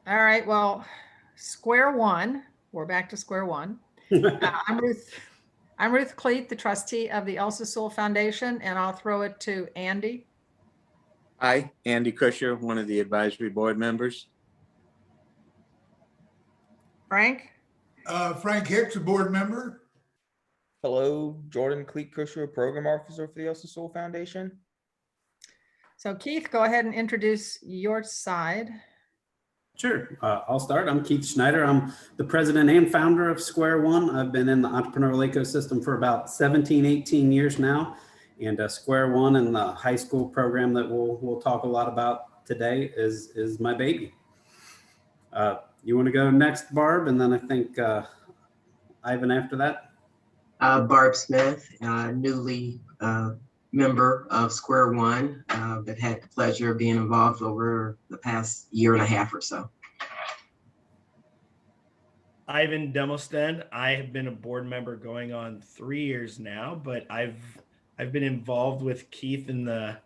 All right, well, square one, we're back to square one. I'm Ruth Cleat, the trustee of the Elsa Sewell Foundation, and I'll throw it to Andy. Hi, Andy Kusher, one of the advisory board members. Frank? Frank Hicks, a board member. Hello, Jordan Cleet Kusher, Program Officer for the Elsa Sewell Foundation. So Keith, go ahead and introduce your side. Sure, I'll start. I'm Keith Schneider. I'm the president and founder of Square One. I've been in the entrepreneurial ecosystem for about 17, 18 years now. And Square One and the high school program that we'll talk a lot about today is my baby. You want to go next, Barb? And then I think Ivan after that. Barb Smith, newly member of Square One, but had the pleasure of being involved over the past year and a half or so. Ivan Demosten. I have been a board member going on 3 years now, but I've been involved with Keith in the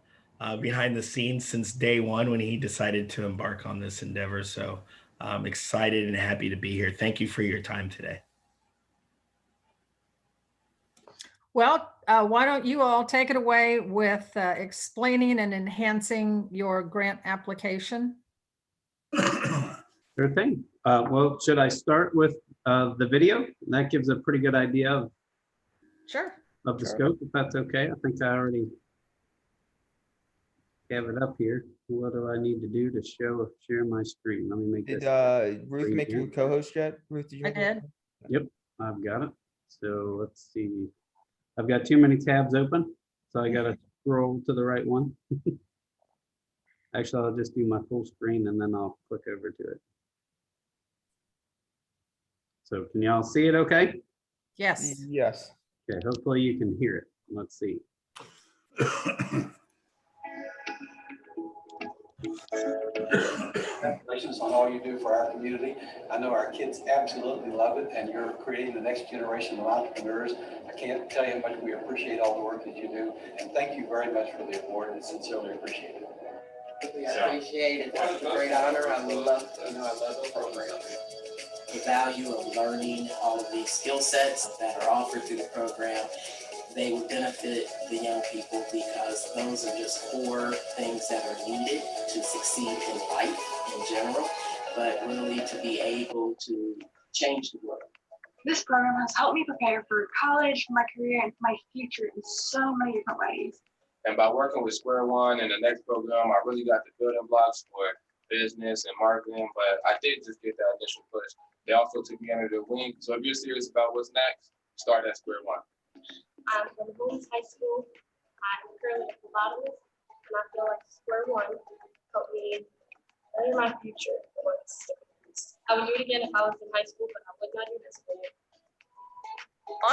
behind the scenes since day one when he decided to embark on this endeavor. So I'm excited and happy to be here. Thank you for your time today. Well, why don't you all take it away with explaining and enhancing your grant application? Sure thing. Well, should I start with the video? That gives a pretty good idea Sure. of the scope, if that's okay. I think I already have it up here. What do I need to do to share my screen? Let me make Did this. Ruth make you a co-host yet? Ruth, did you? I did. Yep, I've got it. So let's see. I've got too many tabs open, so I gotta scroll to the right one. Actually, I'll just do my full screen and then I'll click over to it. So can y'all see it okay? Yes. Yes. Okay, hopefully you can hear it. Let's see. Congratulations on all you do for our community. I know our kids absolutely love it, and you're creating the next generation of entrepreneurs. I can't tell you how much we appreciate all the work that you do, and thank you very much for the award. It's sincerely appreciated. We appreciate it. It's a great honor. I love the program. The value of learning all of these skill sets that are offered through the program. They would benefit the young people because those are just core things that are needed to succeed in life in general, but really to be able to change the world. This program has helped me prepare for college, my career, and my future in so many different ways. And by working with Square One and the next program, I really got the building blocks for business and marketing, but I did just get that initial push. They also took me under their wing. So if you're serious about what's next, start at Square One. I'm from Bowles High School. I'm currently a phlebotomist, and I feel like Square One helped me learn my future. I would do it again if I was in high school, but I would not do this again.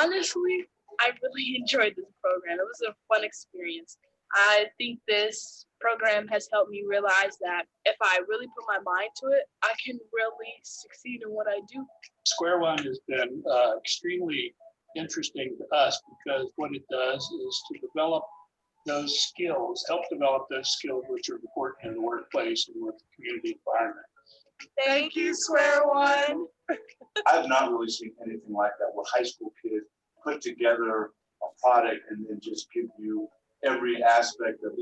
Honestly, I really enjoyed this program. It was a fun experience. I think this program has helped me realize that if I really put my mind to it, I can really succeed in what I do. Square One has been extremely interesting to us because what it does is to develop those skills, help develop those skills which are important in the workplace and with the community environment. Thank you, Square One. I've not really seen anything like that where high school kids put together a product and then just give you every aspect of,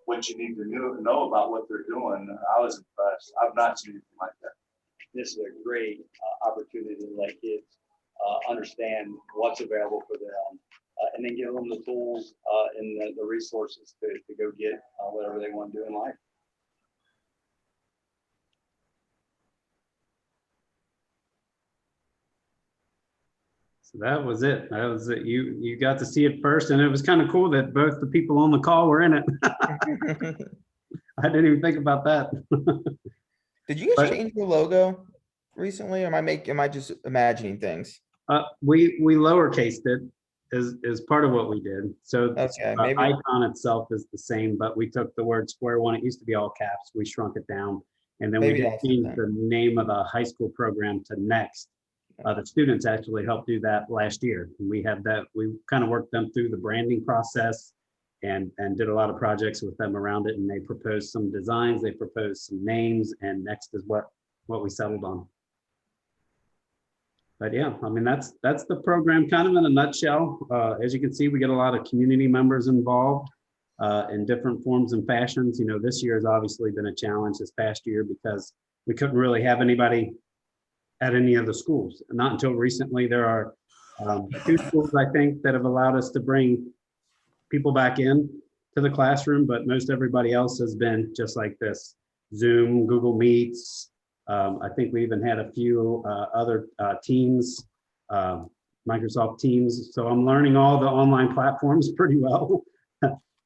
what you need to know about what they're doing. I was impressed. I've not seen anything like that. This is a great opportunity to let kids understand what's available for them and then give them the tools and the resources to go get whatever they want to do in life. So that was it. That was it. You got to see it first, and it was kind of cool that both the people on the call were in it. I didn't even think about that. Did you guys change your logo recently? Or am I just imagining things? We lowercased it is part of what we did. So okay, the icon itself is the same, but we took the word Square One. It used to be all caps. We shrunk it down, and then we just changed the name of the high school program to Next. The students actually helped do that last year. We had that. We kind of worked them through the branding process and did a lot of projects with them around it. And they proposed some designs. They proposed some names, and Next is what what we settled on. But yeah, I mean, that's the program kind of in a nutshell. As you can see, we get a lot of community members involved in different forms and fashions. You know, this year has obviously been a challenge this past year because we couldn't really have anybody at any of the schools. Not until recently, there are 2 schools, I think, that have allowed us to bring people back in to the classroom, but most everybody else has been just like this: Zoom, Google Meets. I think we even had a few other Teams, Microsoft Teams. So I'm learning all the online platforms pretty well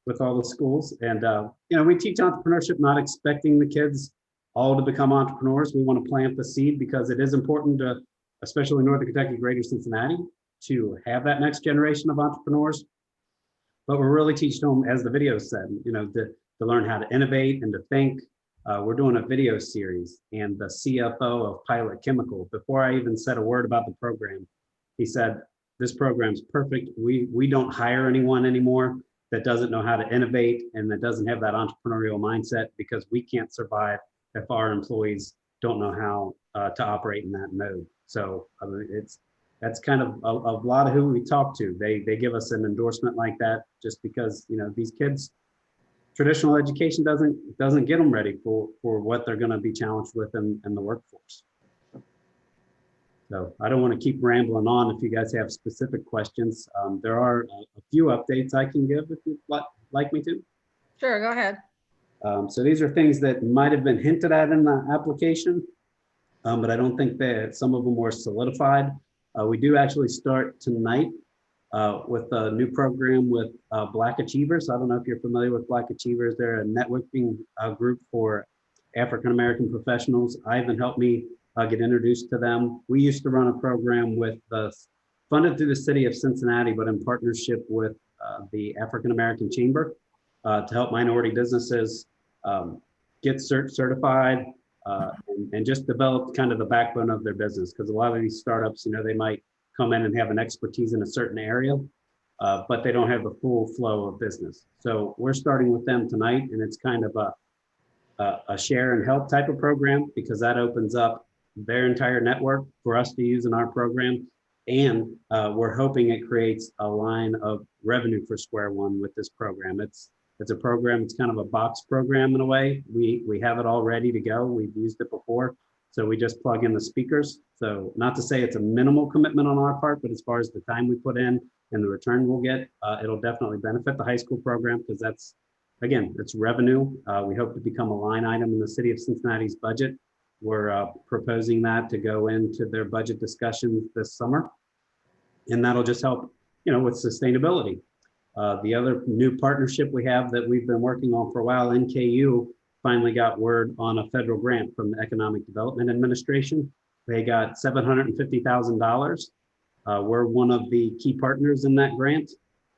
with all the schools. And, you know, we teach entrepreneurship, not expecting the kids all to become entrepreneurs. We want to plant the seed because it is important to, especially Northern Kentucky, Greater Cincinnati, to have that next generation of entrepreneurs. But we're really teaching them, as the video said, you know, to learn how to innovate and to think. We're doing a video series, and the CFO of Pilot Chemical, before I even said a word about the program, he said, this program's perfect. We don't hire anyone anymore that doesn't know how to innovate and that doesn't have that entrepreneurial mindset, because we can't survive if our employees don't know how to operate in that mode. So I mean, that's kind of a lot of who we talk to. They give us an endorsement like that just because, you know, these kids, traditional education doesn't get them ready for what they're going to be challenged with in the workforce. So I don't want to keep rambling on. If you guys have specific questions, there are a few updates I can give if you'd like me to. Sure, go ahead. So these are things that might have been hinted at in the application, but I don't think that some of them were solidified. We do actually start tonight with a new program with Black Achievers. I don't know if you're familiar with Black Achievers. They're a networking group for African-American professionals. Ivan helped me get introduced to them. We used to run a program with funded through the city of Cincinnati, but in partnership with the African-American Chamber to help minority businesses get certified and just develop kind of the backbone of their business. Because a lot of these startups, you know, they might come in and have an expertise in a certain area, but they don't have the full flow of business. So we're starting with them tonight, and it's kind of a share and help type of program, because that opens up their entire network for us to use in our program. And we're hoping it creates a line of revenue for Square One with this program. It's a program, it's kind of a box program in a way. We have it all ready to go. We've used it before. So we just plug in the speakers. So not to say it's a minimal commitment on our part, but as far as the time we put in and the return we'll get, it'll definitely benefit the high school program, because that's, again, it's revenue. We hope to become a line item in the city of Cincinnati's budget. We're proposing that to go into their budget discussions this summer. And that'll just help, you know, with sustainability. The other new partnership we have that we've been working on for a while, NKU finally got word on a federal grant from the Economic Development Administration. They got $750,000. We're one of the key partners in that grant.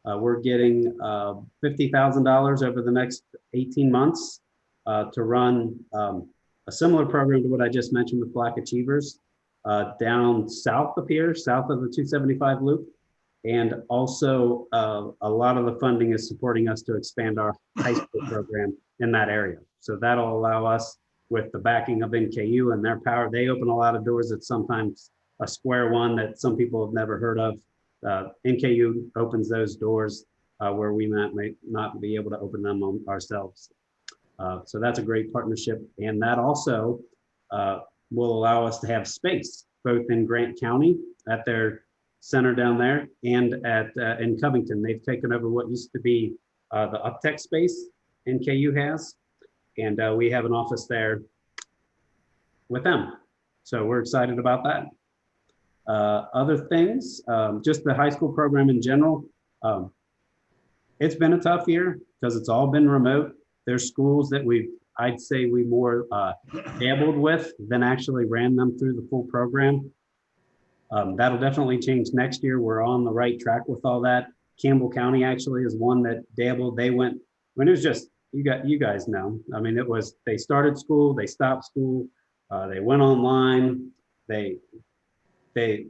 We're getting $50,000 over the next 18 months to run a similar program to what I just mentioned with Black Achievers down south of here, south of the 275 loop. And also a lot of the funding is supporting us to expand our high school program in that area. So that'll allow us, with the backing of NKU and their power, they open a lot of doors that sometimes a Square One that some people have never heard of. NKU opens those doors where we might not be able to open them ourselves. So that's a great partnership. And that also will allow us to have space, both in Grant County at their center down there and in Covington. They've taken over what used to be the Uptech space NKU has. And we have an office there with them. So we're excited about that. Other things, just the high school program in general. It's been a tough year because it's all been remote. There's schools that I'd say we more dabbled with than actually ran them through the full program. That'll definitely change next year. We're on the right track with all that. Campbell County actually is one that dabbled. They went, when it was just, you guys know. I mean, it was, they started school, they stopped school, they went online.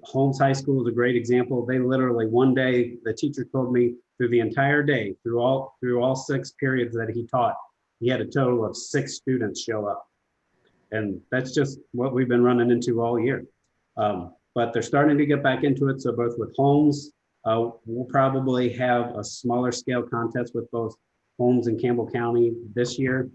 Holmes High School is a great example. They literally, one day, the teacher told me through the entire day, through all 6 periods that he taught, he had a total of 6 students show up. And that's just what we've been running into all year. But they're starting to get back into it. So both with Holmes, we'll probably have a smaller scale contest with both Holmes and Campbell County this year.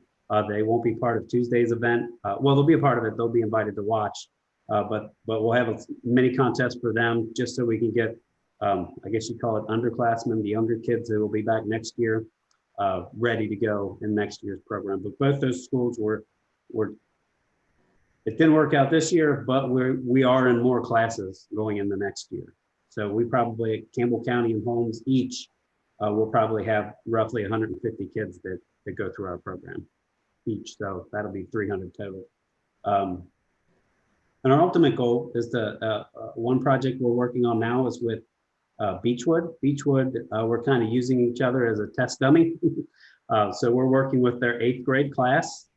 They won't be part of Tuesday's event. Well, they'll be a part of it. They'll be invited to watch. But we'll have a mini contest for them just so we can get, I guess you'd call it underclassmen, the younger kids that will be back next year, ready to go in next year's program. But both those schools were it didn't work out this year, but we are in more classes going in the next year. So we probably, Campbell County and Holmes each, will probably have roughly 150 kids that go through our program each. So that'll be 300 total. And our ultimate goal is one project we're working on now is with Beechwood. Beechwood, we're kind of using each other as a test dummy. So we're working with their 8th grade class.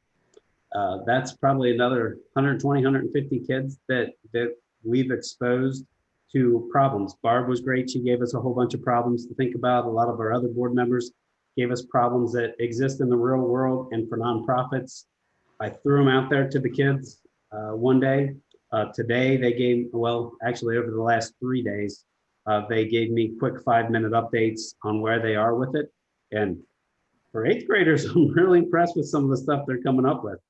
That's probably another 120, 150 kids that we've exposed to problems. Barb was great. She gave us a whole bunch of problems to think about. A lot of our other board members gave us problems that exist in the real world and for nonprofits. I threw them out there to the kids one day. Today they gave, well, actually over the last 3 days, they gave me quick 5-minute updates on where they are with it. And for 8th graders, I'm really impressed with some of the stuff they're coming up with.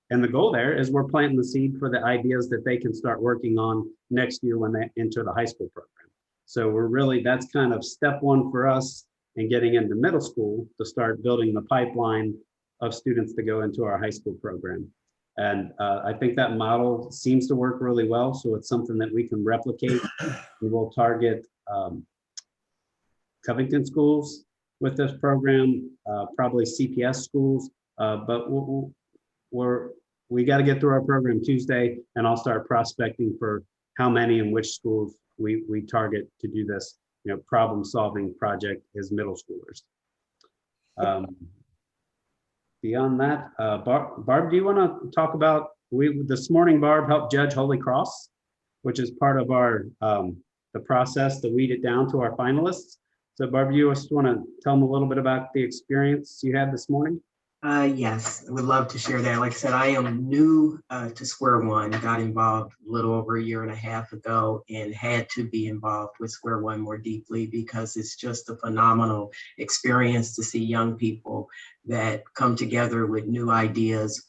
And the goal there is we're planting the seed for the ideas that they can start working on next year when they enter the high school program. So that's kind of step one for us in getting into middle school to start building the pipeline of students to go into our high school program. And I think that model seems to work really well. So it's something that we can replicate. We will target Covington schools with this program, probably CPS schools, but we got to get through our program Tuesday, and I'll start prospecting for how many and which schools we target to do this, problem-solving project as middle schoolers. Beyond that, Barb, do you want to talk about, this morning Barb helped judge Holy Cross, which is part of our the process to weed it down to our finalists. So Barb, you just want to tell them a little bit about the experience you had this morning? Yes, I would love to share that. Like I said, I am new to Square One, got involved a little over 1.5 years ago and had to be involved with Square One more deeply because it's just a phenomenal experience to see young people that come together with new ideas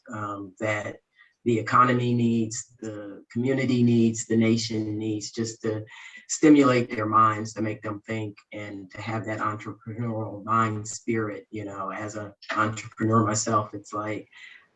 that the economy needs, the community needs, the nation needs, just to stimulate their minds, to make them think, and to have that entrepreneurial mind spirit. As an entrepreneur myself, it's like,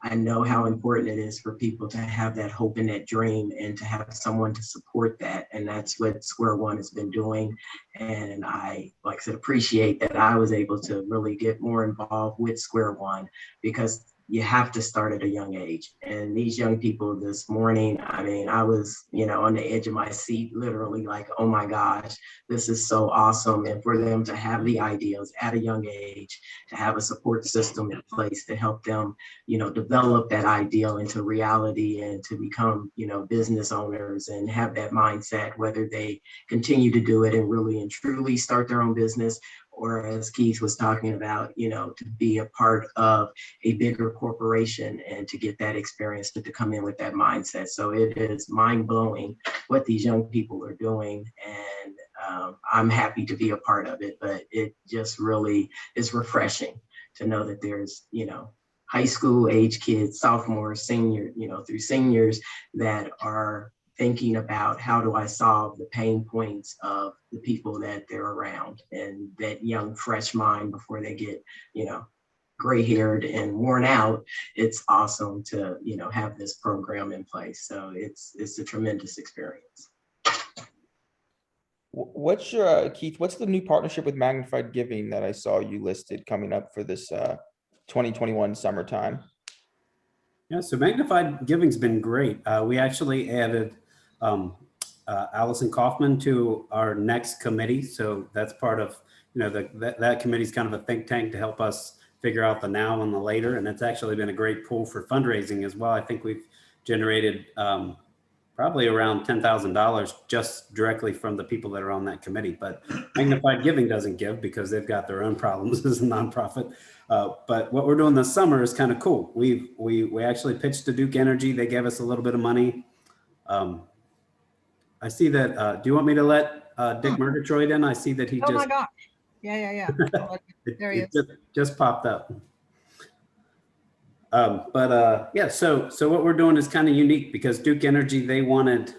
I know how important it is for people to have that hope and that dream and to have someone to support that. And that's what Square One has been doing. And I, like I said, appreciate that I was able to really get more involved with Square One, because you have to start at a young age. And these young people this morning, I was, on the edge of my seat, literally like, oh my gosh, this is so awesome. And for them to have the ideas at a young age, to have a support system in place to help them, develop that ideal into reality and to become, business owners and have that mindset, whether they continue to do it and really and truly start their own business, or as Keith was talking about, to be a part of a bigger corporation and to get that experience, but to come in with that mindset. So it is mind blowing what these young people are doing. And I'm happy to be a part of it, but it just really is refreshing to know that there's, high school age kids, sophomores, senior, through seniors that are thinking about how do I solve the pain points of the people that they're around, and that young, fresh mind before they get, gray haired and worn out. It's awesome to, have this program in place. So it's a tremendous experience. What's your, Keith, what's the new partnership with Magnified Giving that I saw you listed coming up for this 2021 summertime? Yeah, so Magnified Giving's been great. We actually added Allison Kaufman to our next committee. So that's part of, that committee's kind of a think tank to help us figure out the now and the later. And it's actually been a great pool for fundraising as well. I think we've generated probably probably around $10,000 just directly from the people that are on that committee. But Magnified Giving doesn't give because they've got their own problems as a nonprofit. But what we're doing this summer is kind of cool. We actually pitched to Duke Energy. They gave us a little bit of money. I see that. Do you want me to let Dick Murgatroyd in? I see that he Oh my just gosh. Yeah. There he is. just popped up. Yeah, so what we're doing is kind of unique because Duke Energy, they wanted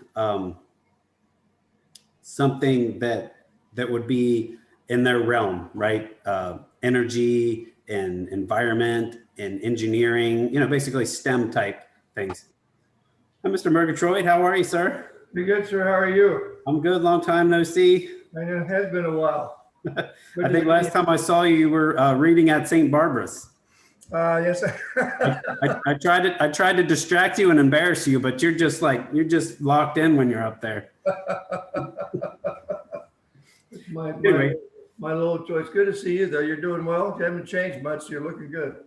something that would be in their realm, right? Energy and environment and engineering, basically STEM type things. Hi, Mr. Murgatroyd, how are you, sir? Pretty good, sir. How are you? I'm good. Long time no see. I know it has been a while. I think last time I saw you, you were reading at St. Barbara's. Yes. I tried to distract you and embarrass you, but you're just locked in when you're up there. my Anyway. little choice. Good to see you, though. You're doing well. You haven't changed much. You're looking good.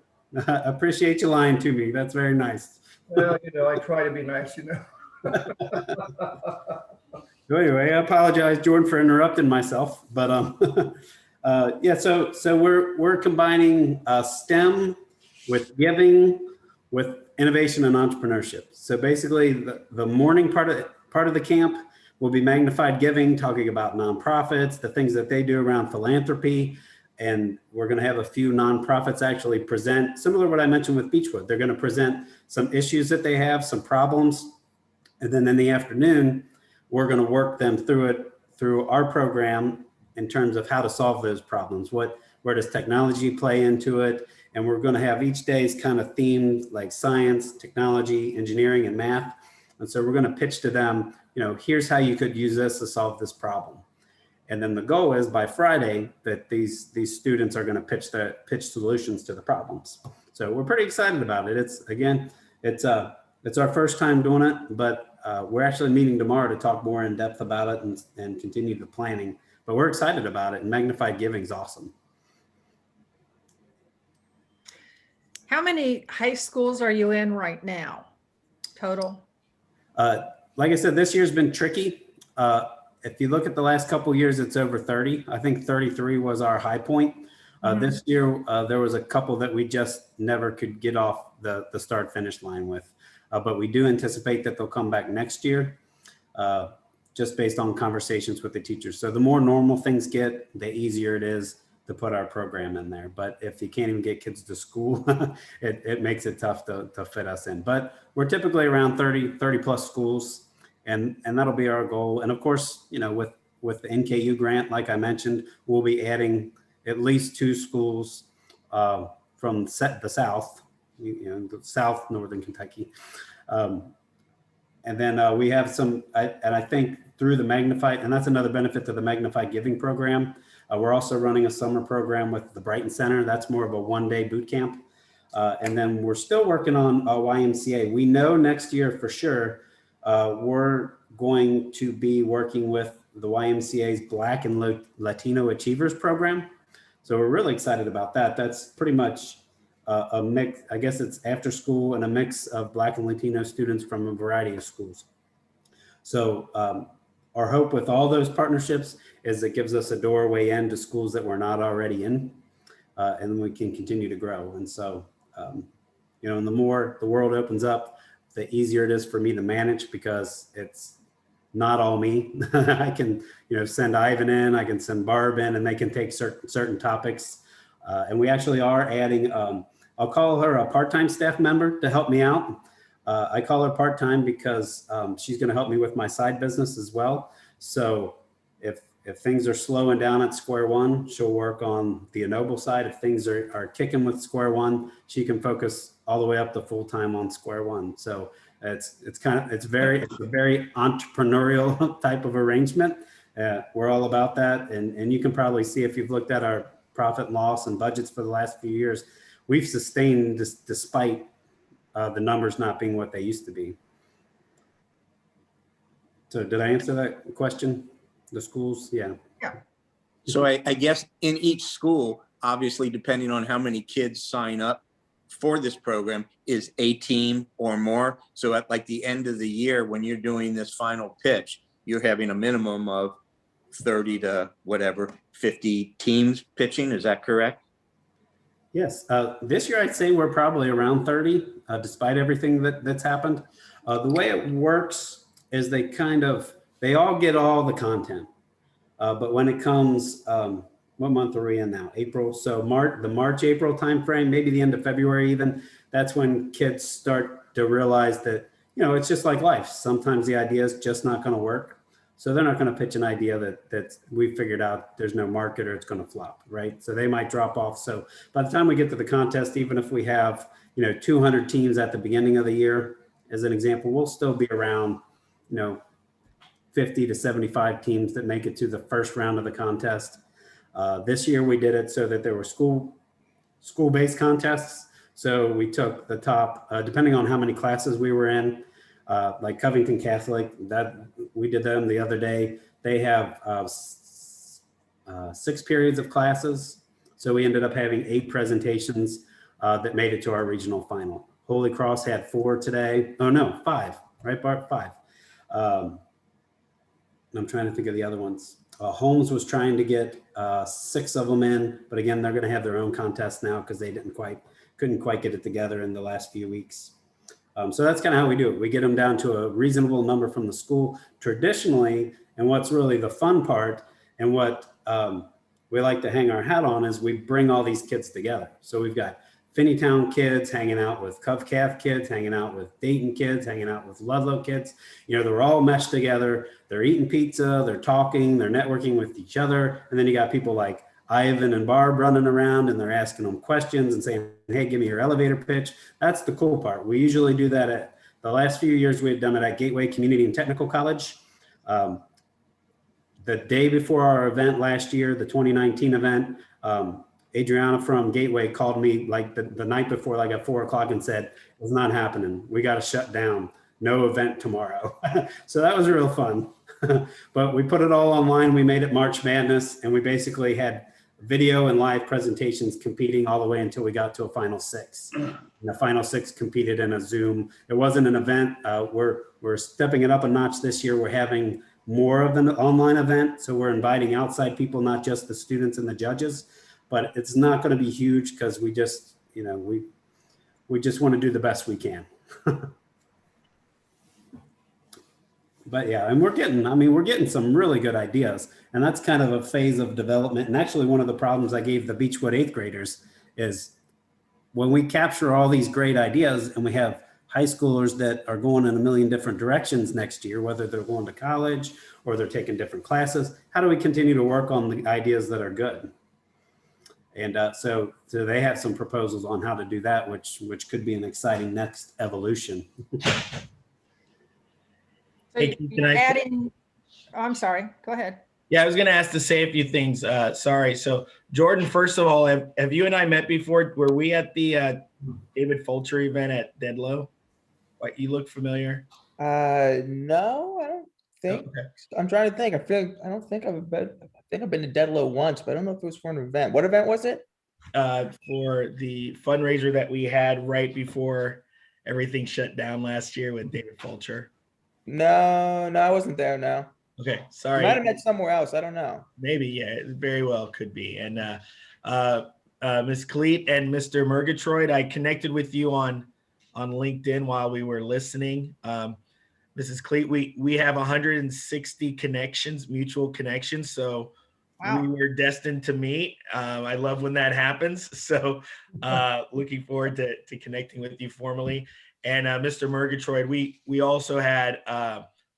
I appreciate you lying to me. That's very nice. Well, I try to be nice, Anyway, I apologize, Jordan, for interrupting myself, but yeah. So we're combining STEM with giving, with innovation and entrepreneurship. So basically, the morning part of the camp will be Magnified Giving, talking about nonprofits, the things that they do around philanthropy, and we're going to have a few nonprofits actually present, similar to what I mentioned with Beechwood. They're going to present some issues that they have, some problems, and then in the afternoon, we're going to work them through our program in terms of how to solve those problems. Where does technology play into it? And we're going to have each day's kind of themed like science, technology, engineering, and math. And so we're going to pitch to them, here's how you could use this to solve this problem. And then the goal is by Friday that these students are going to pitch solutions to the problems. So we're pretty excited about it. It's our first time doing it, but we're actually meeting tomorrow to talk more in depth about it and continue the planning. But we're excited about it, and Magnified Giving is awesome. How many high schools are you in right now, total? Like I said, this year's been tricky. If you look at the last couple of years, it's over 30. I think 33 was our high point. This year, there was a couple that we just never could get off the start-finish line with. But we do anticipate that they'll come back next year, just based on conversations with the teachers. So the more normal things get, the easier it is to put our program in there. But if you can't even get kids to school, it makes it tough to fit us in. But we're typically around 30 plus schools, and that'll be our goal. And of course, with the NKU grant, like I mentioned, we'll be adding at least 2 schools from the South, the South, Northern Kentucky. And then we have some, and I think through the Magnified, and that's another benefit to the Magnified Giving program. We're also running a summer program with the Brighton Center. That's more of a one-day boot camp. And then we're still working on YMCA. We know next year for sure, we're going to be working with the YMCA's Black and Latino Achievers program. So we're really excited about that. That's pretty much a mix. I guess it's after school and a mix of Black and Latino students from a variety of schools. So our hope with all those partnerships is it gives us a doorway into schools that we're not already in, and then we can continue to grow. And so, and the more the world opens up, the easier it is for me to manage because it's not all me. I can, send Ivan in, I can send Barb in, and they can take certain topics. And we actually are adding, I'll call her a part-time staff member to help me out. I call her part-time because she's going to help me with my side business as well. So if things are slowing down at Square One, she'll work on the Ennoble side. If things are kicking with Square One, she can focus all the way up to full-time on Square One. So it's a very entrepreneurial type of arrangement. We're all about that. And you can probably see if you've looked at our profit and loss and budgets for the last few years, we've sustained this despite the numbers not being what they used to be. So did I answer that question? The schools? Yeah. So I guess in each school, obviously, depending on how many kids sign up, for this program is a team or more. So at like the end of the year, when you're doing this final pitch, you're having a minimum of 30 to whatever, 50 teams pitching. Is that correct? Yes, this year I'd say we're probably around 30, despite everything that's happened. The way it works is they all get all the content. But when it comes, what month are we in now? April. So the March, April timeframe, maybe the end of February even, that's when kids start to realize that, it's just like life. Sometimes the idea is just not going to work. So they're not going to pitch an idea that we figured out there's no market or it's going to flop, right? So they might drop off. So by the time we get to the contest, even if we have, 200 teams at the beginning of the year, as an example, we'll still be around, 50 to 75 teams that make it to the first round of the contest. This year we did it so that there were school-based contests. So we took the top, depending on how many classes we were in, like Covington Catholic, that we did them the other day. They have 6 periods of classes. So we ended up having 8 presentations that made it to our regional final. Holy Cross had 4 today. Oh no, 5, right Bart? 5. I'm trying to think of the other ones. Holmes was trying to get 6 of them in, but again, they're going to have their own contest now because they couldn't quite get it together in the last few weeks. So that's kind of how we do it. We get them down to a reasonable number from the school traditionally. And what's really the fun part and what we like to hang our hat on is we bring all these kids together. So we've got Finneytown kids hanging out with Covcath kids, hanging out with Dayton kids, hanging out with Ludlow kids. They're all meshed together. They're eating pizza, they're talking, they're networking with each other. And then you got people like Ivan and Barb running around and they're asking them questions and saying, hey, give me your elevator pitch. That's the cool part. We usually do that at the last few years. We had done it at Gateway Community and Technical College. The day before our event last year, the 2019 event, Adriana from Gateway called me like the night before, like at 4 o'clock and said, it's not happening. We got to shut down. No event tomorrow. So that was real fun. But we put it all online. We made it March Madness and we basically had video and live presentations competing all the way until we got to a final 6. And the final 6 competed in a Zoom. It wasn't an event. We're stepping it up a notch this year. We're having more of an online event. So we're inviting outside people, not just the students and the judges, but it's not going to be huge because we just, we just want to do the best we can. But yeah, and we're getting some really good ideas. And that's kind of a phase of development. And actually one of the problems I gave the Beechwood 8th graders is when we capture all these great ideas and we have high schoolers that are going in a million different directions next year, whether they're going to college or they're taking different classes, how do we continue to work on the ideas that are good? And so they have some proposals on how to do that, which could be an exciting next evolution. So you're adding, I'm sorry, go ahead. Yeah, I was going to ask to say a few things. Sorry. So Jordan, first of all, have you and I met before? Were we at the David Fulcher event at Dedlow? What, you look familiar? No, I don't think. Okay. I'm trying to think. I think I've been to Dedlow once, but I don't know if it was for an event. What event was it? For the fundraiser that we had right before everything shut down last year with David Fulcher. No, I wasn't there. No. Okay, sorry. Might have met somewhere else. I don't know. Maybe, yeah, it very well could be. And Ms. Cleet and Mr. Murgatroyd, I connected with you on LinkedIn while we were listening. Mrs. Cleet, we have 160 connections, mutual connections. So wow. We were destined to meet. I love when that happens. So looking forward to connecting with you formally. And Mr. Murgatroyd, we also had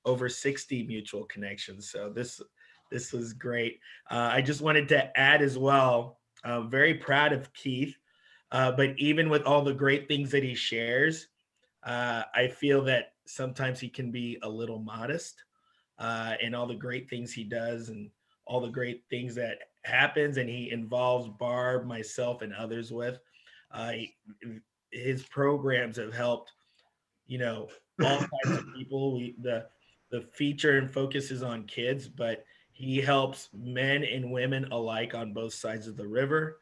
over 60 mutual connections. So this was great. I just wanted to add as well, I'm very proud of Keith, but even with all the great things that he shares, I feel that sometimes he can be a little modest in all the great things he does and all the great things that happens, and he involves Barb, myself, and others with. His programs have helped, all kinds of people. The feature and focus is on kids, but he helps men and women alike on both sides of the river.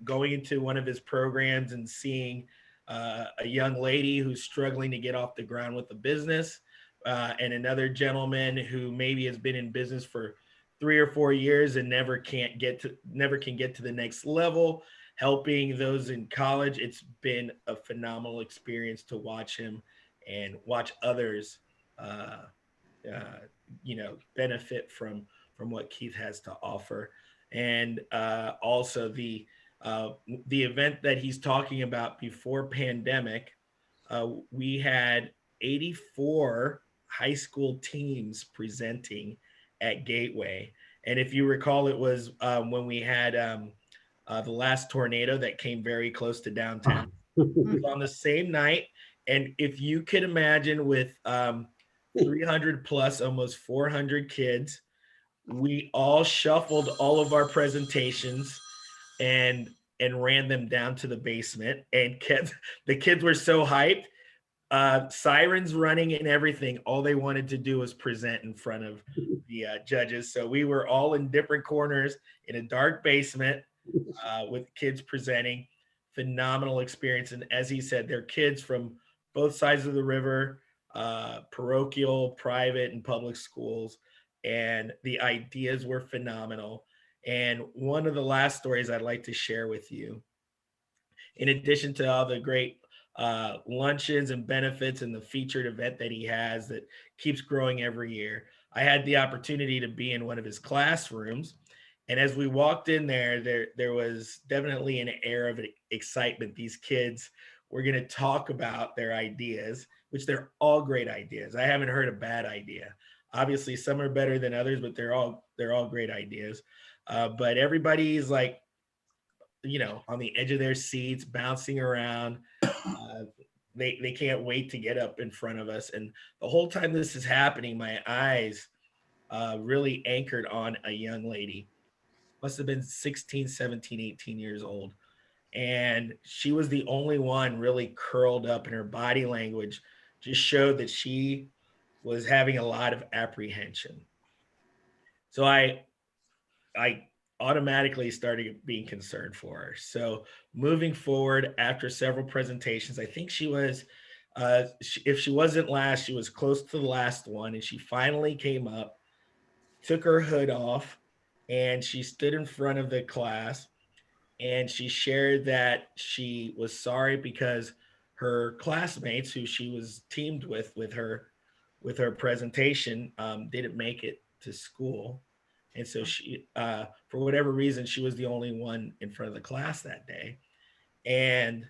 going into one of his programs and seeing a young lady who's struggling to get off the ground with the business, and another gentleman who maybe has been in business for 3 or 4 years and never can get to the next level, helping those in college. It's been a phenomenal experience to watch him and watch others benefit from what Keith has to offer. And also the event that he's talking about before pandemic, we had 84 high school teams presenting at Gateway. And if you recall, it was when we had the last tornado that came very close to downtown. It was on the same night. And if you could imagine, with 300 plus, almost 400 kids, we all shuffled all of our presentations and ran them down to the basement, and the kids were so hyped, sirens running and everything. All they wanted to do was present in front of the judges. So we were all in different corners in a dark basement with kids presenting. Phenomenal experience. And as he said, they're kids from both sides of the river, parochial, private, and public schools. And the ideas were phenomenal. And one of the last stories I'd like to share with you, in addition to all the great luncheons and benefits and the featured event that he has that keeps growing every year, I had the opportunity to be in one of his classrooms. And as we walked in there was definitely an air of excitement. These kids were going to talk about their ideas, which they're all great ideas. I haven't heard a bad idea. Obviously, some are better than others, but they're all great ideas. But everybody's like, on the edge of their seats, bouncing around. They can't wait to get up in front of us. And the whole time this is happening, my eyes really anchored on a young lady. Must have been 16, 17, 18 years old. And she was the only one really curled up, and her body language just showed that she was having a lot of apprehension. So I automatically started being concerned for her. So moving forward, after several presentations, I think she was, if she wasn't last, she was close to the last one. And she finally came up, took her hood off, and she stood in front of the class. And she shared that she was sorry because her classmates, who she was teamed with her presentation, didn't make it to school. And so she, for whatever reason, she was the only one in front of the class that day. And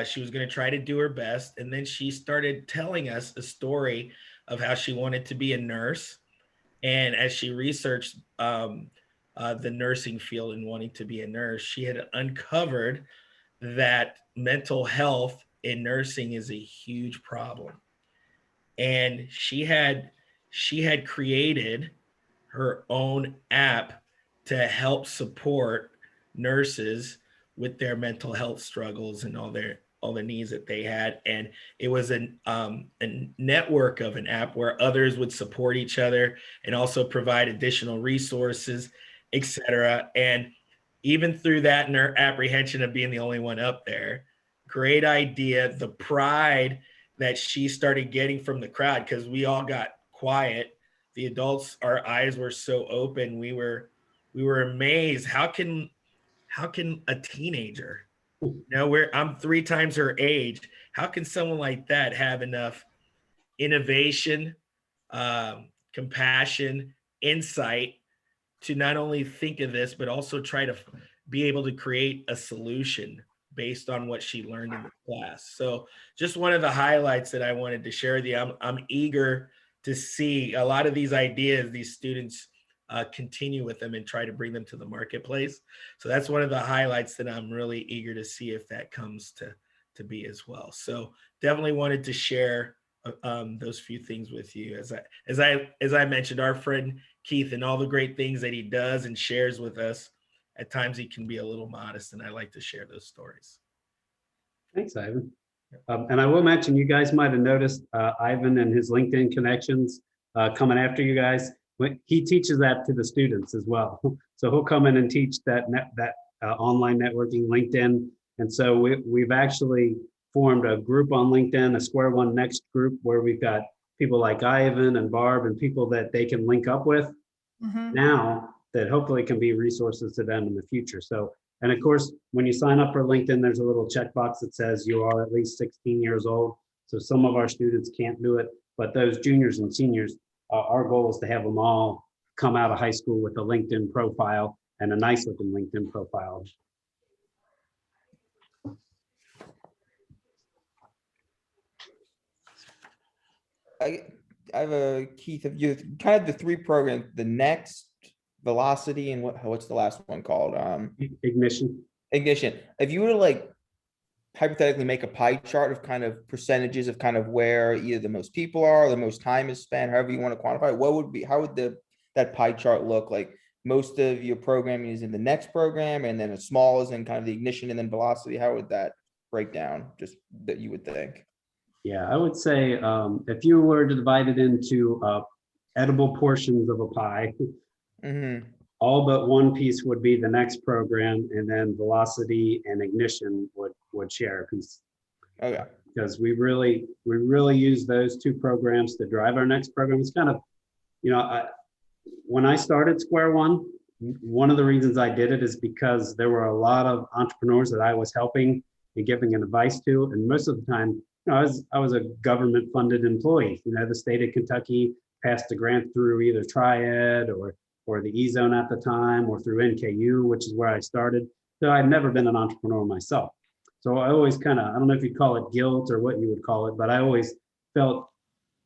she was going to try to do her best. And then she started telling us a story of how she wanted to be a nurse. And as she researched the nursing field and wanting to be a nurse, she had uncovered that mental health in nursing is a huge problem. And she had created her own app to help support nurses with their mental health struggles and all the needs that they had. And it was a network of an app where others would support each other and also provide additional resources, etc. And even through that and her apprehension of being the only one up there, great idea. The pride that she started getting from the crowd, because we all got quiet. The adults, our eyes were so open. We were amazed. How can a teenager, I'm 3 times her age. How can someone like that have enough innovation, compassion, insight to not only think of this, but also try to be able to create a solution based on what she learned in the class? So just one of the highlights that I wanted to share with you. I'm eager to see a lot of these ideas, these students continue with them and try to bring them to the marketplace. So that's one of the highlights that I'm really eager to see if that comes to be as well. So definitely wanted to share those few things with you. As I mentioned, our friend Keith and all the great things that he does and shares with us, at times he can be a little modest, and I like to share those stories. Thanks, Ivan. And I will mention, you guys might have noticed Ivan and his LinkedIn connections coming after you guys. He teaches that to the students as well. So he'll come in and teach that online networking, LinkedIn. And so we've actually formed a group on LinkedIn, a Square One Next group, where we've got people like Ivan and Barb and people that they can link up with now that hopefully can be resources to them in the future. So, and of course, when you sign up for LinkedIn, there's a little checkbox that says you are at least 16 years old. So some of our students can't do it, but those juniors and seniors, our goal is to have them all come out of high school with a LinkedIn profile and a nice looking LinkedIn profile. I have a Keith, of you kind of the three programs, the Next, Velocity, and what's the last one called? Ignition. Ignition. If you were to like hypothetically make a pie chart of kind of percentages of kind of where either the most people are, or the most time is spent, however you want to quantify it, what would be, how would that pie chart look like? Most of your programming is in the Next program, and then a small is in kind of the Ignition, and then Velocity. How would that break down? Just that you would think. Yeah, I would say if you were to divide it into edible portions of a pie, all but one piece would be the Next program, and then Velocity and Ignition would share a piece. Okay. Because we really use those two programs to drive our Next program. It's kind of, when I started Square One, one of the reasons I did it is because there were a lot of entrepreneurs that I was helping and giving advice to, and most of the time, I was a government funded employee. The state of Kentucky passed a grant through either Triad or the E-Zone at the time, or through NKU, which is where I started. So I'd never been an entrepreneur myself. So I always kind of, I don't know if you call it guilt or what you would call it, but I always felt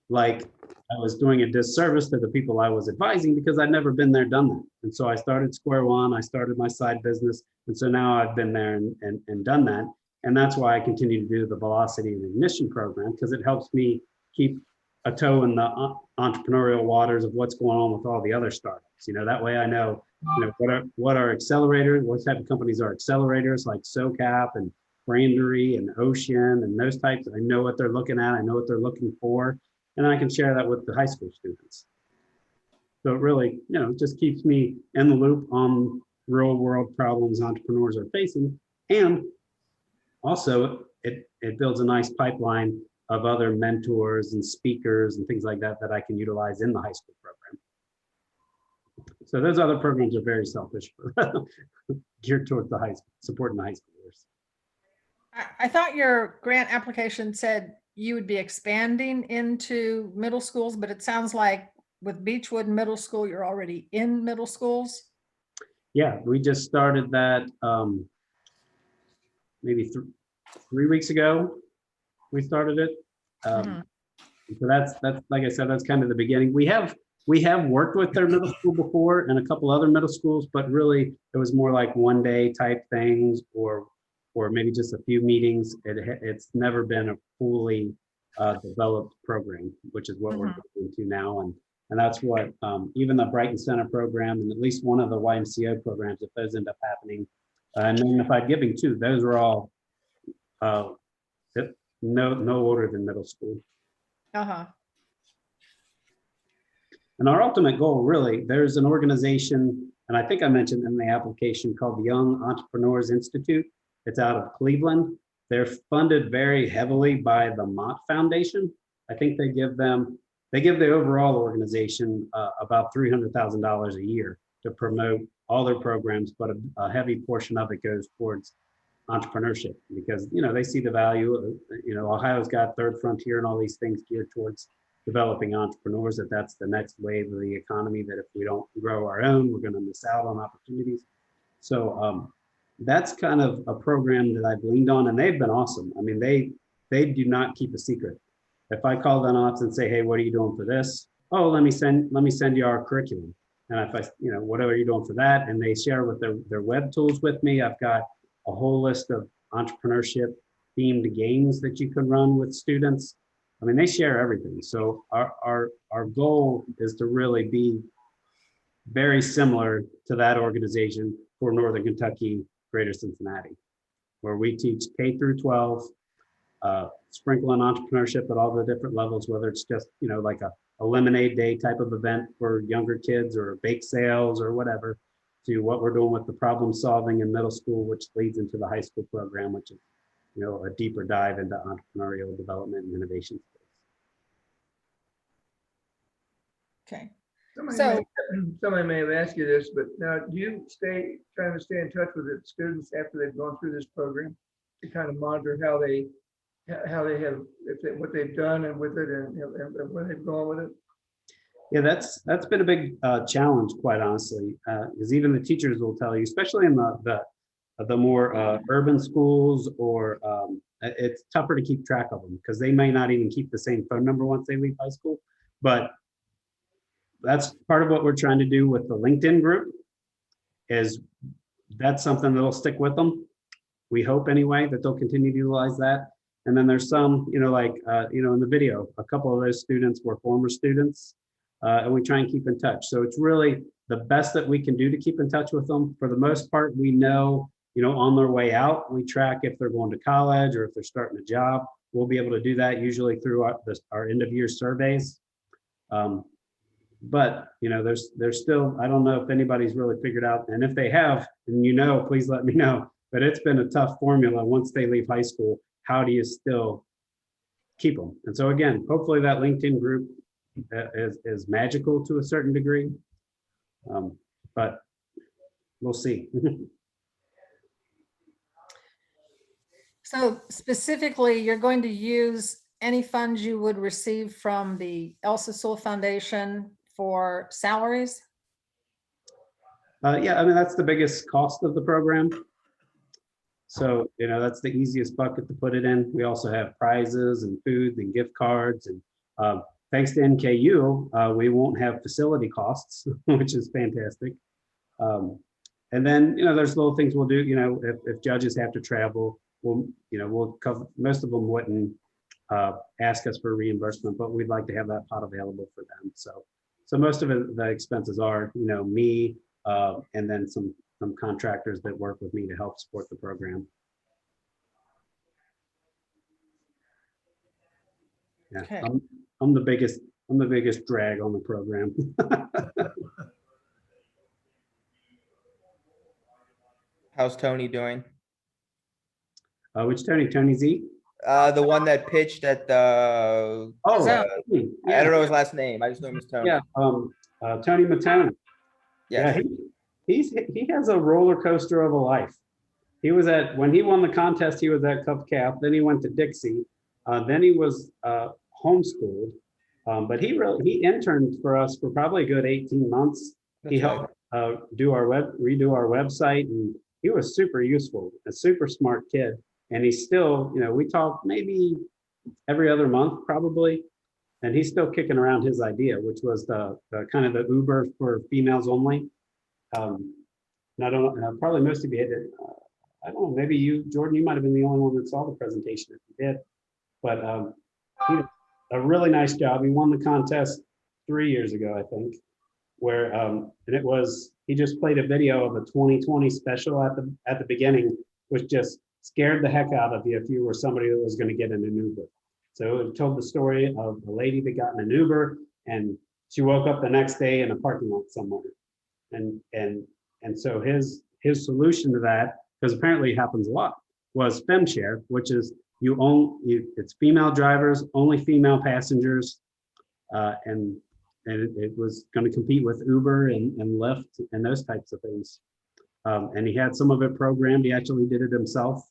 like I was doing a disservice to the people I was advising because I'd never been there, done that. And so I started Square One, I started my side business. And so now I've been there and done that. And that's why I continue to do the Velocity and Ignition program, because it helps me keep a toe in the entrepreneurial waters of what's going on with all the other startups. That way I know, what are accelerators, what type of companies are accelerators like SoCap and Brandery and Ocean and those types. I know what they're looking at, I know what they're looking for, and I can share that with the high school students. So it really, just keeps me in the loop on real world problems entrepreneurs are facing. And also, it builds a nice pipeline of other mentors and speakers and things like that that I can utilize in the high school program. So those other programs are very selfish, geared towards the high school, supporting the high schoolers. I thought your grant application said you would be expanding into middle schools, but it sounds like with Beechwood Middle School, you're already in middle schools. Yeah, we just started that maybe 3 weeks ago. We started it. So that's like I said, that's kind of the beginning. We have worked with their middle school before and a couple other middle schools, but really it was more like one day type things or maybe just a few meetings. It's never been a fully developed program, which is what we're going to now. And that's what even the Brighton Center program and at least one of the YMCA programs, if those end up happening, and Magnified Giving too, those are all no older than middle school. And our ultimate goal, really, there's an organization, and I think I mentioned in the application, called the Young Entrepreneurs Institute. It's out of Cleveland. They're funded very heavily by the Mott Foundation. I think they give the overall organization about $300,000 a year to promote all their programs, but a heavy portion of it goes towards entrepreneurship because, they see the value. Ohio's got Third Frontier and all these things geared towards developing entrepreneurs, that's the next wave of the economy, that if we don't grow our own, we're going to miss out on opportunities. So that's kind of a program that I've leaned on, and they've been awesome. I mean, they do not keep a secret. If I call them up and say, hey, what are you doing for this? Oh, let me send you our curriculum. And if I, what are you doing for that? And they share with their web tools with me. I've got a whole list of entrepreneurship themed games that you can run with students. I mean, they share everything. So our goal is to really be very similar to that organization for Northern Kentucky, Greater Cincinnati, where we teach K through 12, sprinkle in entrepreneurship at all the different levels, whether it's just, like a lemonade day type of event for younger kids or bake sales or whatever. to what we're doing with the problem solving in middle school, which leads into the high school program, which is, you know, a deeper dive into entrepreneurial development and innovation. Okay. Somebody may have asked you this, but now do you trying to stay in touch with the students after they've gone through this program to kind of monitor how they have, what they've done and with it and, and where they've gone with it? Yeah, that's been a big challenge, quite honestly, because even the teachers will tell you, especially in the more urban schools, or it's tougher to keep track of them because they may not even keep the same phone number once they leave high school. But that's part of what we're trying to do with the LinkedIn group, is that's something that'll stick with them. We hope anyway that they'll continue to utilize that. And then there's some, you know, like, you know, in the video, a couple of those students were former students, and we try and keep in touch. So it's really the best that we can do to keep in touch with them. For the most part, we know, you know, on their way out, we track if they're going to college or if they're starting a job. We'll be able to do that usually through our end of year surveys. But, you know, there's still, I don't know if anybody's really figured out, and if they have, and you know, please let me know, but it's been a tough formula once they leave high school. How do you still keep them? And so again, hopefully that LinkedIn group is magical to a certain degree, but we'll see. So specifically, you're going to use any funds you would receive from the Elsa Sewell Foundation for salaries? Yeah, I mean, that's the biggest cost of the program. So, you know, that's the easiest bucket to put it in. We also have prizes and food and gift cards. And thanks to NKU, we won't have facility costs, which is fantastic. And then, you know, there's little things we'll do, you know, if judges have to travel, we'll cover, most of them wouldn't ask us for reimbursement, but we'd like to have that pot available for them. So most of it, the expenses are, you know, me, and then some contractors that work with me to help support the program. Yeah, Okay. I'm the biggest drag on the program. How's Tony doing? Which Tony? Tony Z? The one that pitched at the. Oh, I don't know his last name. I just know him as Tony. Yeah, Tony Matone. Yes. Yeah, he has a roller coaster of a life. He was when he won the contest, he was at Cupcalf. Then he went to Dixie. Then he was homeschooled. But he interned for us for probably a good 18 months. He helped redo our website, and he was super useful, a super smart kid. And he's still, you know, we talk maybe every other month probably, and he's still kicking around his idea, which was the kind of the Uber for females only. And I don't know, probably most of you had it. I don't know, maybe you, Jordan, you might have been the only one that saw the presentation if you did. But he did a really nice job. He won the contest 3 years ago, I think, where and it was, he just played a video of a 2020 special at the beginning, which just scared the heck out of you if you were somebody that was going to get in an Uber. So it told the story of a lady that got in an Uber, and she woke up the next day in a parking lot somewhere. And so his solution to that, because apparently it happens a lot, was FemShare, which is it's female drivers, only female passengers, and it was going to compete with Uber and Lyft and those types of things. And he had some of it programmed. He actually did it himself.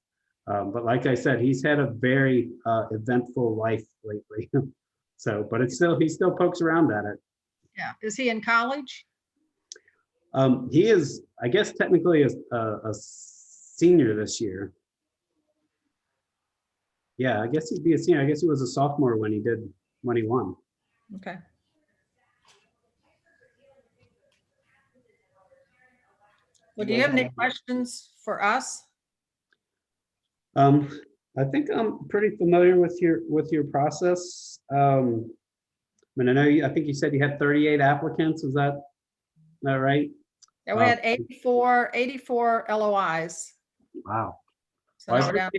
But like I said, he's had a very eventful life lately. So, but he still pokes around at it. Yeah. Is he in college? He is, I guess, technically a senior this year. Yeah, I guess he'd be a senior. I guess he was a sophomore when he won. Okay. Well, do you have any questions for us? I think I'm pretty familiar with your process. I mean, I think you said you had 38 applicants. Is that right? Yeah, we had 84 LOIs. Wow. So Well,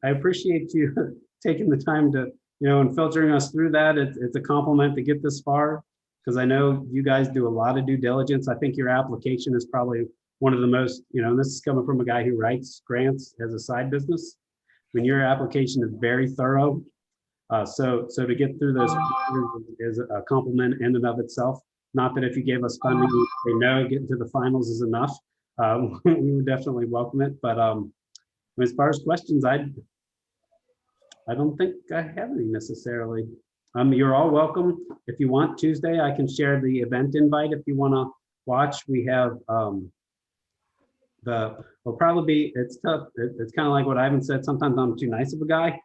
I appreciate you taking the time to, and filtering us through that. It's a compliment to get this far, because I know you guys do a lot of due diligence. I think your application is probably one of the most, and this is coming from a guy who writes grants as a side business. When your application is very thorough, so to get through those is a compliment in and of itself. Not that if you gave us funding, we say no, getting to the finals is enough. We would definitely welcome it. But as far as questions, I don't think I have any necessarily. You're all welcome. If you want Tuesday, I can share the event invite if you want to watch. We have it's tough. It's kind of like what Ivan said. Sometimes I'm too nice of a guy.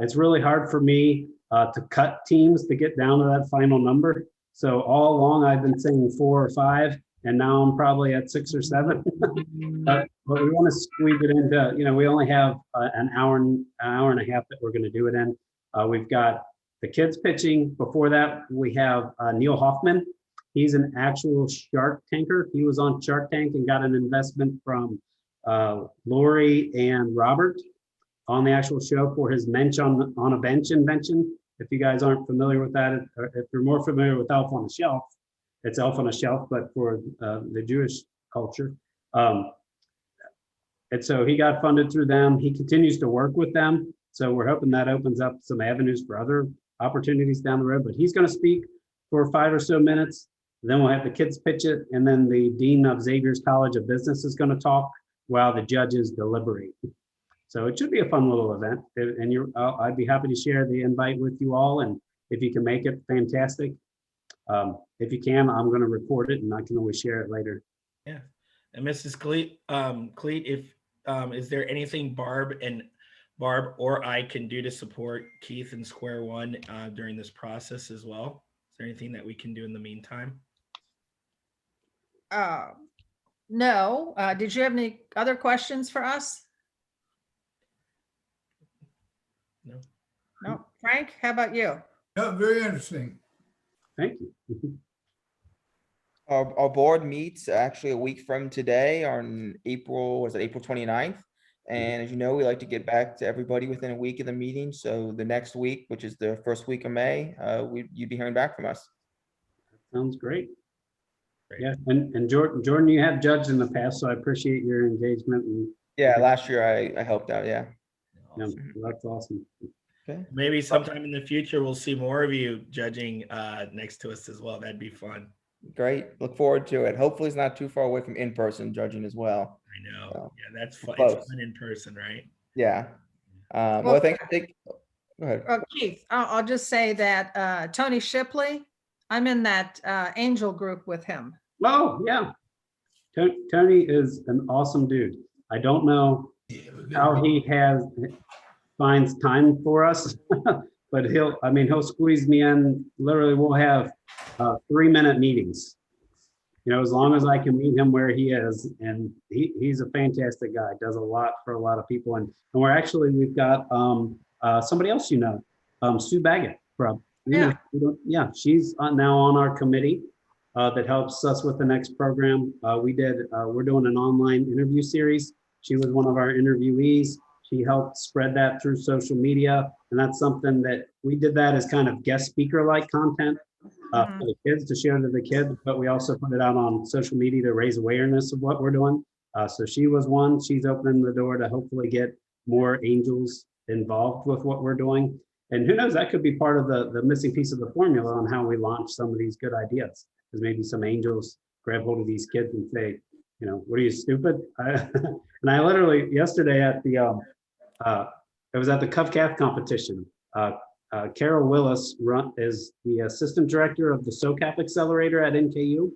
It's really hard for me to cut teams to get down to that final number. So all along I've been saying 4 or 5, and now I'm probably at 6 or 7. But we want to squeeze it into, we only have an hour and a half that we're going to do it in. We've got the kids pitching. Before that, we have Neil Hoffman. He's an actual Shark Tanker. He was on Shark Tank and got an investment from Lori and Robert on the actual show for his mensch on a bench invention. If you guys aren't familiar with that, or if you're more familiar with Elf on a Shelf, it's Elf on a Shelf, but for the Jewish culture. And so he got funded through them. He continues to work with them. So we're hoping that opens up some avenues for other opportunities down the road. But he's going to speak for 5 or so minutes. Then we'll have the kids pitch it. And then the Dean of Xavier's College of Business is going to talk while the judges deliberate. So it should be a fun little event. And I'd be happy to share the invite with you all. And if you can make it, fantastic. If you can, I'm going to record it and I can always share it later. Yeah. And Mrs. Cleet, is there anything Barb or I can do to support Keith and Square One during this process as well? Is there anything that we can do in the meantime? No. Did you have any other questions for us? No. No. Frank, how about you? Yeah, very interesting. Thank you. Our board meets actually a week from today on April 29th. And as you know, we like to get back to everybody within a week of the meeting. So the next week, which is the first week of May, you'd be hearing back from us. Sounds great. Yeah, and Jordan, you have judged in the past, so I appreciate your engagement. And yeah, last year I helped out. Yeah. Yeah, that's awesome. Okay. Maybe sometime in the future we'll see more of you judging next to us as well. That'd be fun. Great. Look forward to it. Hopefully it's not too far away from in-person judging as well. I know. So, yeah, that's fun. close. It's fun in person, right? Yeah. Well, I think go ahead. Keith, I'll just say that Tony Shipley, I'm in that angel group with him. Oh, yeah. Tony is an awesome dude. I don't know how he finds time for us, but he'll squeeze me in. Literally, we'll have 3-minute meetings, as long as I can meet him where he is. And he's a fantastic guy, does a lot for a lot of people. And we've got somebody else, Sue Baggett from, she's now on our committee that helps us with the next program. We're doing an online interview series. She was one of our interviewees. She helped spread that through social media. And that's something that we did that as kind of guest speaker-like content for the kids to share to the kids, but we also put it out on social media to raise awareness of what we're doing. So she was one. She's opening the door to hopefully get more angels involved with what we're doing. And who knows, that could be part of the missing piece of the formula on how we launch some of these good ideas. Because maybe some angels grab hold of these kids and say, what are you, stupid? And I literally yesterday at the it was at the Cub Calf competition. Carol Willis is the assistant director of the SOCAP Accelerator at NKU.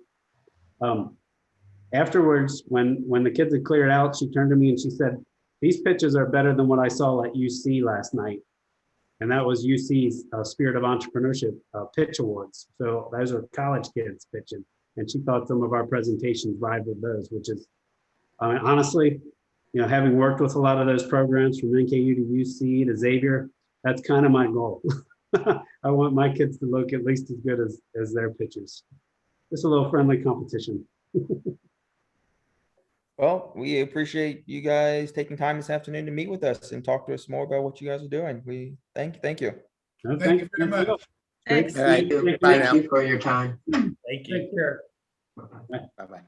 Afterwards, when the kids had cleared out, she turned to me and she said, "These pitches are better than what I saw at UC last night." And that was UC's Spirit of Entrepreneurship pitch awards. So those are college kids pitching. And she thought some of our presentations rivaled those, which is honestly, having worked with a lot of those programs from NKU to UC to Xavier, that's kind of my goal. I want my kids to look at least as good as their pitches. Just a little friendly competition. Well, we appreciate you guys taking time this afternoon to meet with us and talk to us more about what you guys are doing. We thank you. No, Thank you very much. Thanks. Thank you for your time. Thank you. Take care. Bye-bye.